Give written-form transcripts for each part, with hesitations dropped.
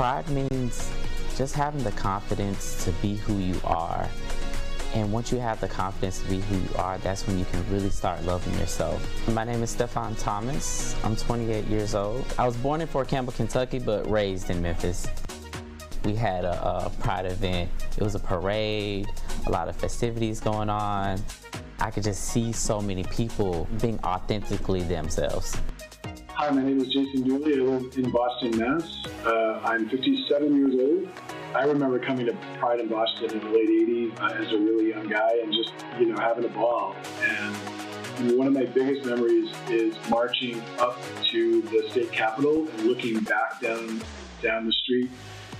Pride means just having the confidence to be who you are. And once you have the confidence to be who you are, that's when you can really start loving yourself. My name is Stefan Thomas. I'm 28 years old. I was born in Fort Campbell, Kentucky, but raised in Memphis. We had a Pride event. It was a parade, a lot of festivities going on. I could just see so many people being authentically themselves. Hi, my name is Jason Dooley. I live in Boston, Mass. I'm 57 years old. I remember coming to Pride in Boston in the late 80s as a really young guy and just, having a ball. And one of my biggest memories is marching up to the state capitol and looking back down the street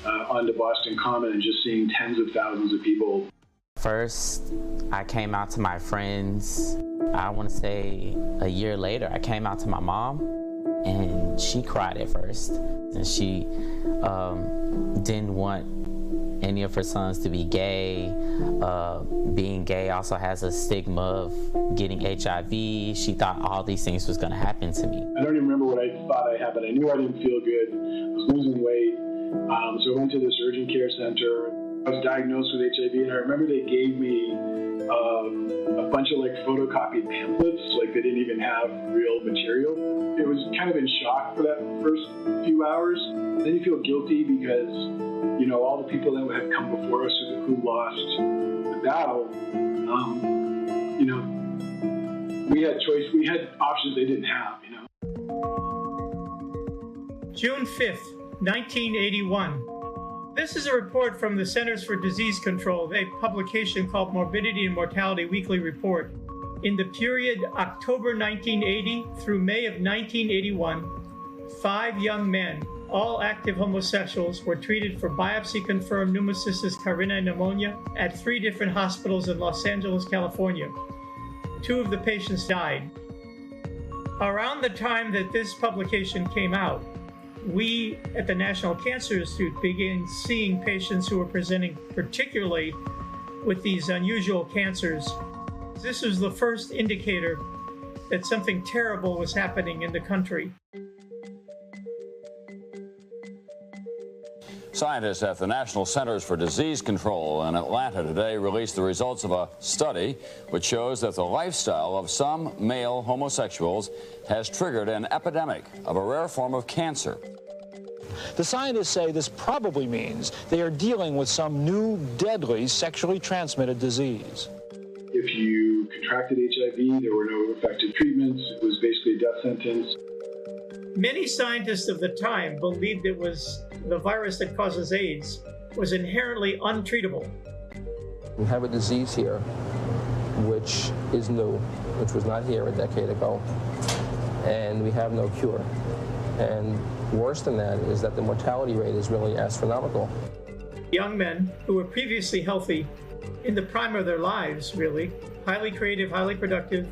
onto Boston Common and just seeing tens of thousands of people. First, I came out to my friends. I want to say a year later, I came out to my mom, and she cried at first. And she didn't want any of her sons to be gay. Being gay also has a stigma of getting HIV. She thought all these things was going to happen to me. I don't even remember what I thought I had, but I knew I didn't feel good. I was losing weight. So I went to this urgent care center. I was diagnosed with HIV, and I remember they gave me a bunch of photocopied pamphlets, they didn't even have real material. It was kind of in shock for that first few hours. Then you feel guilty because, all the people that have come before us who lost the battle, we had choice, we had options they didn't have, June 5th, 1981. This is a report from the Centers for Disease Control, a publication called Morbidity and Mortality Weekly Report. In the period October 1980 through May of 1981, 5 young men, all active homosexuals, were treated for biopsy-confirmed pneumocystis carinii pneumonia at 3 different hospitals in Los Angeles, California. 2 of the patients died. Around the time that this publication came out, we at the National Cancer Institute began seeing patients who were presenting particularly with these unusual cancers. This was the first indicator that something terrible was happening in the country. Scientists at the National Centers for Disease Control in Atlanta today released the results of a study which shows that the lifestyle of some male homosexuals has triggered an epidemic of a rare form of cancer. The scientists say this probably means they are dealing with some new deadly sexually transmitted disease. If you contracted HIV, there were no effective treatments. It was basically a death sentence. Many scientists of the time believed it was the virus that causes AIDS was inherently untreatable. We have a disease here which is new, which was not here a decade ago, and we have no cure. And worse than that is that the mortality rate is really astronomical. Young men who were previously healthy, in the prime of their lives, really, highly creative, highly productive,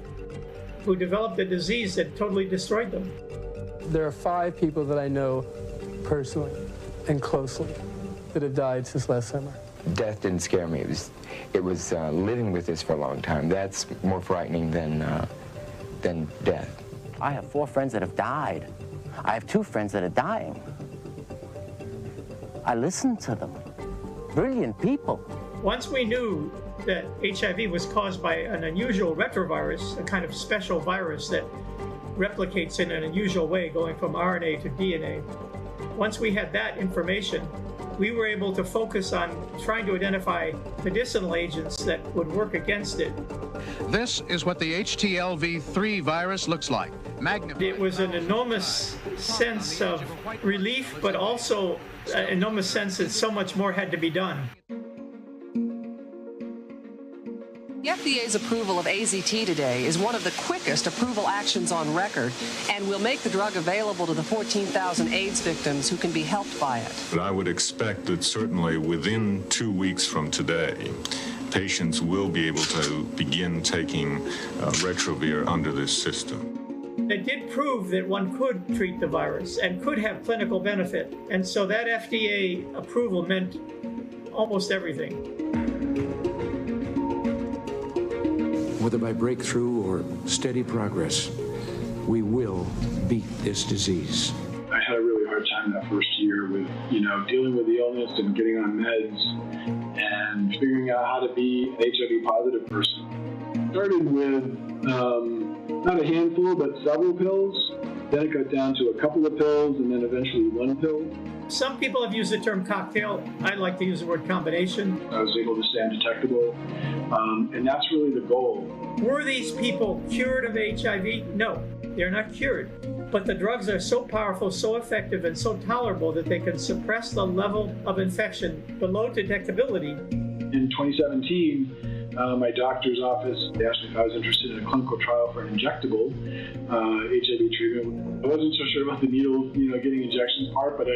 who developed a disease that totally destroyed them. There are 5 people that I know personally and closely that have died since last summer. Death didn't scare me. It was living with this for a long time. That's more frightening than death. I have 4 friends that have died. I have 2 friends that are dying. I listen to them. Brilliant people. Once we knew that HIV was caused by an unusual retrovirus, a kind of special virus that replicates in an unusual way, going from RNA to DNA. Once we had that information, we were able to focus on trying to identify medicinal agents that would work against it. This is what the HTLV-3 virus looks like. It was an enormous sense of relief, but also an enormous sense that so much more had to be done. The FDA's approval of AZT today is one of the quickest approval actions on record and will make the drug available to the 14,000 AIDS victims who can be helped by it. But I would expect that certainly within 2 weeks from today, patients will be able to begin taking Retrovir under this system. It did prove that one could treat the virus and could have clinical benefit, and so that FDA approval meant almost everything. Whether by breakthrough or steady progress, we will beat this disease. I had a really hard hard time that first year with, dealing with the illness and getting on meds and figuring out how to be an HIV positive person. Started with not a handful, but several pills. Then it got down to a couple of pills and then eventually one pill. Some people have used the term cocktail. I like to use the word combination. I was able to stay undetectable, and that's really the goal. Were these people cured of HIV? No, they're not cured. But the drugs are so powerful, so effective, and so tolerable that they can suppress the level of infection below detectability. In 2017, my doctor's office, they asked me if I was interested in a clinical trial for an injectable HIV treatment. I wasn't so sure about the needle, getting injections part, but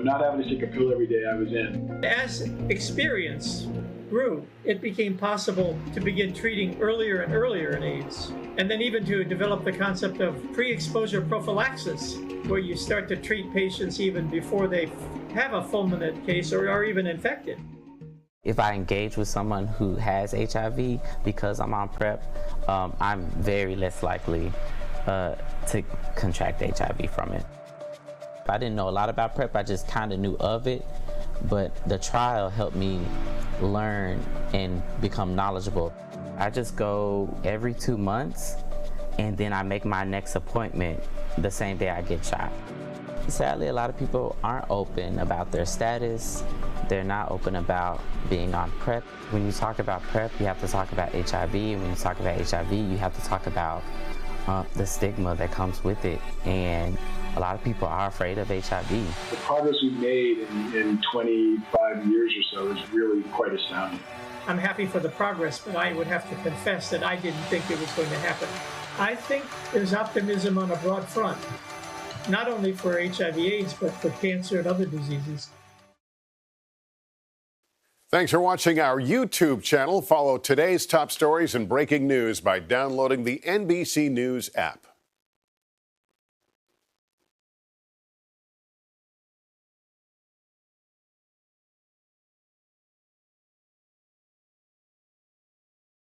not having to take a pill every day, I was in. As experience grew, it became possible to begin treating earlier and earlier in AIDS, and then even to develop the concept of pre-exposure prophylaxis, where you start to treat patients even before they have a fulminant case or are even infected. If I engage with someone who has HIV because I'm on PrEP, I'm very less likely to contract HIV from it. I didn't know a lot about PrEP, I just kind of knew of it, but the trial helped me learn and become knowledgeable. I just go every 2 months, and then I make my next appointment the same day I get shot. Sadly, a lot of people aren't open about their status. They're not open about being on PrEP. When you talk about PrEP, you have to talk about HIV. And when you talk about HIV, you have to talk about the stigma that comes with it. And a lot of people are afraid of HIV. The progress we've made in 25 years or so is really quite astounding. I'm happy for the progress, but I would have to confess that I didn't think it was going to happen. I think there's optimism on a broad front, not only for HIV/AIDS, but for cancer and other diseases. Thanks for watching our YouTube channel. Follow today's top stories and breaking news by downloading the NBC News app.